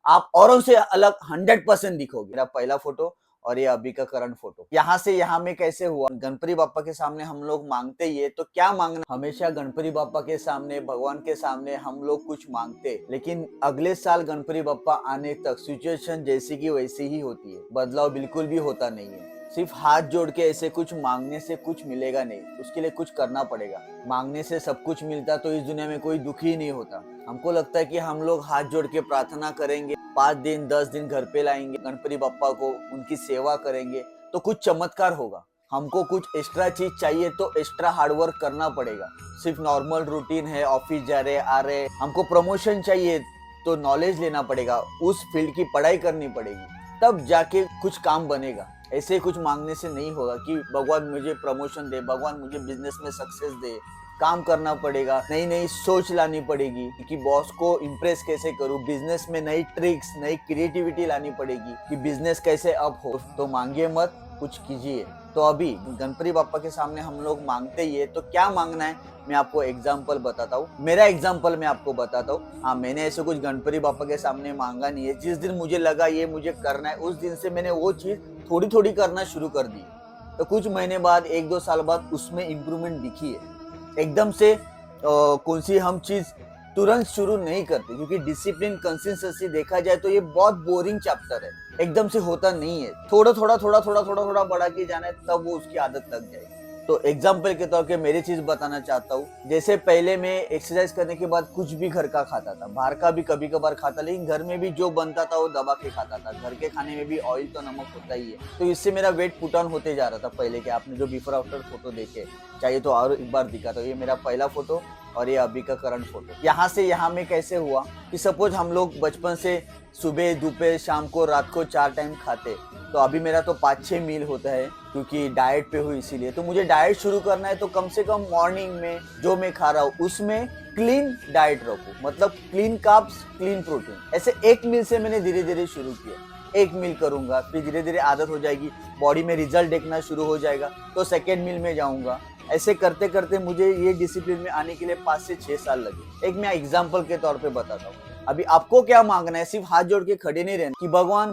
आप औरों से अलग 100% दिखोगे। मेरा पहला फोटो और ये अभी का करंट फोटो, यहाँ से यहाँ में कैसे हुआ। गणपति बाप्पा के सामने हम लोग मांगते ही है, तो क्या मांगना। हमेशा गणपति बाप्पा के सामने, भगवान के सामने हम लोग कुछ मांगते, लेकिन अगले साल गणपति बाप्पा आने तक सिचुएशन जैसी की वैसी ही होती है, बदलाव बिल्कुल भी होता नहीं है। सिर्फ हाथ जोड़ के ऐसे कुछ मांगने से कुछ मिलेगा नहीं, उसके लिए कुछ करना पड़ेगा। मांगने से सब कुछ मिलता तो इस दुनिया में कोई दुखी ही नहीं होता। हमको लगता है कि हम लोग हाथ जोड़ के प्रार्थना करेंगे, 5 दिन 10 दिन घर पे लाएंगे गणपति बप्पा को, उनकी सेवा करेंगे तो कुछ चमत्कार होगा। हमको कुछ एक्स्ट्रा चीज चाहिए तो एक्स्ट्रा हार्डवर्क करना पड़ेगा। सिर्फ नॉर्मल रूटीन है, ऑफिस जा रहे आ रहे। हमको प्रमोशन चाहिए तो नॉलेज लेना पड़ेगा, उस फील्ड की पढ़ाई करनी पड़ेगी, तब जाके कुछ काम बनेगा। ऐसे कुछ मांगने से नहीं होगा कि भगवान मुझे प्रमोशन दे, भगवान मुझे बिजनेस में सक्सेस दे। काम करना पड़ेगा, नई नई सोच लानी पड़ेगी कि बॉस को इम्प्रेस कैसे करूं, बिजनेस में नई ट्रिक्स, नई क्रिएटिविटी लानी पड़ेगी कि बिजनेस कैसे अप हो। तो मांगिए मत, कुछ कीजिए। तो अभी गणपति बाप्पा के सामने हम लोग मांगते ही है, तो क्या मांगना है मैं आपको एग्जाम्पल बताता हूँ। मेरा एग्जाम्पल मैं आपको बताता हूँ। हाँ, मैंने ऐसे कुछ गणपति बाप्पा के सामने मांगा नहीं है। जिस दिन मुझे लगा ये मुझे करना है, उस दिन से मैंने वो चीज थोड़ी थोड़ी करना शुरू कर दी। तो कुछ महीने बाद, 1-2 साल बाद उसमें इम्प्रूवमेंट दिखी है। एकदम से कौन सी हम चीज तुरंत शुरू नहीं करते, क्योंकि डिसिप्लिन, कंसिस्टेंसी देखा जाए तो ये बहुत बोरिंग चैप्टर है। एकदम से होता नहीं है, थोड़ा थोड़ा बढ़ा के जाना है, तब वो उसकी आदत लग जाएगी। तो एग्जाम्पल के तौर पे मेरी चीज बताना चाहता हूँ। जैसे पहले मैं एक्सरसाइज करने के बाद कुछ भी घर का खाता था, बाहर का भी कभी कभार खाता, लेकिन घर में भी जो बनता था वो दबा के खाता था। घर के खाने में भी ऑयल तो नमक होता ही है, तो इससे मेरा वेट पुट ऑन होते जा रहा था। पहले के आपने जो बिफोर आफ्टर फोटो देखे, चाहिए तो और एक बार दिखा। तो ये मेरा पहला फोटो और ये अभी का करंट फोटो। यहाँ से यहाँ में कैसे हुआ कि सपोज हम लोग बचपन से सुबह, दोपहर, शाम को, रात को 4 टाइम खाते, तो अभी मेरा तो 5-6 मील होता है, क्योंकि डाइट पे हूँ इसीलिए। तो मुझे डाइट शुरू करना है, तो कम से कम मॉर्निंग में जो मैं खा रहा हूँ उसमें क्लीन डाइट रखूँ, मतलब क्लीन कार्ब्स, क्लीन प्रोटीन। ऐसे एक मील से मैंने धीरे धीरे शुरू किया। एक मील करूंगा, फिर धीरे धीरे आदत हो जाएगी, बॉडी में रिजल्ट देखना शुरू हो जाएगा, तो सेकेंड मील में जाऊंगा। ऐसे करते करते मुझे ये डिसिप्लिन में आने के लिए 5 से 6 साल लगे। एक मैं एग्जाम्पल के तौर पे बताता हूँ। अभी आपको क्या मांगना है, सिर्फ हाथ जोड़ के खड़े नहीं रहना कि भगवान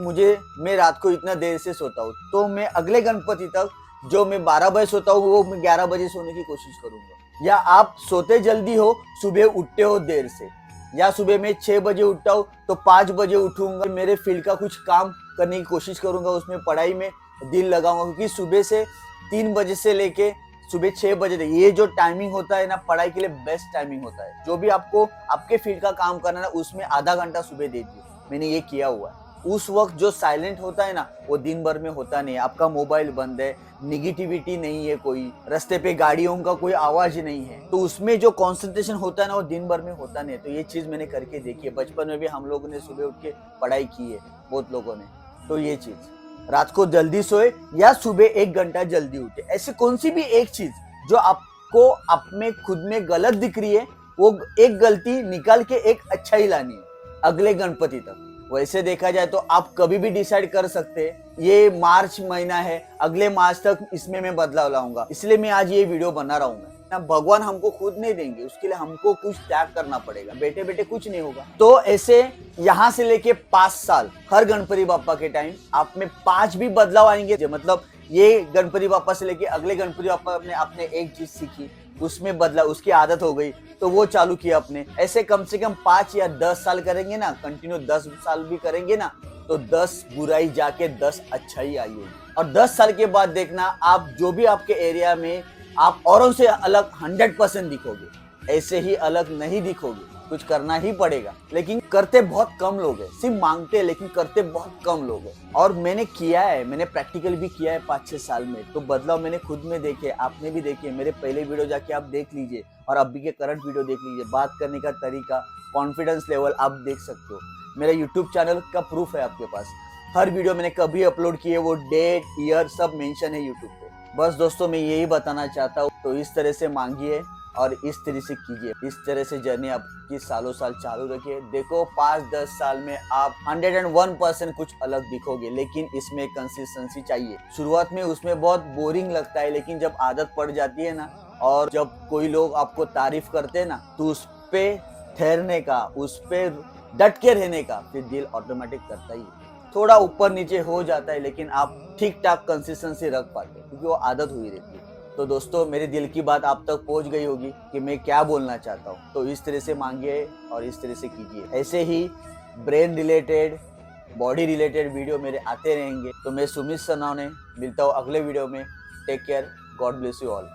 मैं रात को इतना देर से सोता हूँ, तो मैं अगले गणपति तक जो मैं 12 बजे सोता हूँ वो मैं 11 बजे सोने की कोशिश करूंगा। या आप सोते जल्दी हो, सुबह उठते हो देर से, या सुबह में 6 बजे उठता हूँ तो 5 बजे उठूंगा, मेरे फील्ड का कुछ काम करने की कोशिश करूंगा, उसमें पढ़ाई में दिल लगाऊंगा। क्योंकि सुबह से 3 बजे से लेके सुबह 6 बजे तक ये जो टाइमिंग होता है ना, पढ़ाई के लिए बेस्ट टाइमिंग होता है। जो भी आपको आपके फील्ड का काम करना है ना, उसमें आधा घंटा सुबह दे दीजिए। मैंने ये किया हुआ है। उस वक्त जो साइलेंट होता है ना, वो दिन भर में होता नहीं है। आपका मोबाइल बंद है, निगेटिविटी नहीं है, कोई रास्ते पे गाड़ियों का कोई आवाज नहीं है, तो उसमें जो कंसंट्रेशन होता है ना, वो दिन भर में होता नहीं है। तो ये चीज मैंने करके देखी है। बचपन में भी हम लोगों ने सुबह उठ के पढ़ाई की है, बहुत लोगों ने। तो ये चीज, रात को जल्दी सोए या सुबह 1 घंटा जल्दी उठे, ऐसी कौन सी भी एक चीज जो आपको आप में खुद में गलत दिख रही है, वो एक गलती निकाल के एक अच्छा ही लानी है अगले गणपति तक। वैसे देखा जाए तो आप कभी भी डिसाइड कर सकते हैं, ये मार्च महीना है, अगले मार्च तक इसमें मैं बदलाव लाऊंगा, इसलिए मैं आज ये वीडियो बना रहा हूँ। भगवान हमको खुद नहीं देंगे, उसके लिए हमको कुछ त्याग करना पड़ेगा। बेटे बेटे कुछ नहीं होगा। तो ऐसे यहाँ से लेके 5 साल हर गणपति बाप्पा के टाइम आप में 5 भी बदलाव आएंगे। मतलब ये गणपति बाप्पा से लेके अगले गणपति बाप्पा अपने आपने एक चीज सीखी, उसमें बदला, उसकी आदत हो गई, तो वो चालू किया अपने। ऐसे कम से कम 5 या 10 साल करेंगे ना, कंटिन्यू 10 साल भी करेंगे ना, तो 10 बुराई जाके 10 अच्छाई आई होगी। और 10 साल के बाद देखना, आप जो भी आपके एरिया में आप औरों से अलग 100% दिखोगे। ऐसे ही अलग नहीं दिखोगे, कुछ करना ही पड़ेगा। लेकिन करते बहुत कम लोग हैं, सिर्फ मांगते हैं लेकिन करते बहुत कम लोग हैं। और मैंने किया है, मैंने प्रैक्टिकल भी किया है 5-6 साल में, तो बदलाव मैंने खुद में देखे, आपने भी देखे। मेरे पहले वीडियो जाके आप देख लीजिए और अभी के करंट वीडियो देख लीजिए। बात करने का तरीका, कॉन्फिडेंस लेवल आप देख सकते हो। मेरा यूट्यूब चैनल का प्रूफ है आपके पास। हर वीडियो मैंने कभी अपलोड किए, वो डेट, ईयर सब मेंशन है यूट्यूब पे। बस दोस्तों, मैं यही बताना चाहता हूँ। तो इस तरह से मांगिए और इस तरह से कीजिए। इस तरह से जर्नी आपकी सालों साल चालू रखिए। देखो 5-10 साल में आप 101% कुछ अलग दिखोगे, लेकिन इसमें कंसिस्टेंसी चाहिए। शुरुआत में उसमें बहुत बोरिंग लगता है, लेकिन जब आदत पड़ जाती है ना, और जब कोई लोग आपको तारीफ करते हैं ना, तो उस पे ठहरने का, उस पे डट के रहने का, फिर दिल ऑटोमेटिक करता ही है। थोड़ा ऊपर नीचे हो जाता है लेकिन आप ठीक ठाक कंसिस्टेंसी रख पाते हैं क्योंकि वो आदत हुई रहती है। तो दोस्तों, मेरे दिल की बात आप तक पहुंच गई होगी कि मैं क्या बोलना चाहता हूँ। तो इस तरह से मांगिए और इस तरह से कीजिए। ऐसे ही brain related, body related video मेरे आते रहेंगे। तो मैं सुमित सनावने मिलता हूँ अगले वीडियो में। Take care, God bless you all.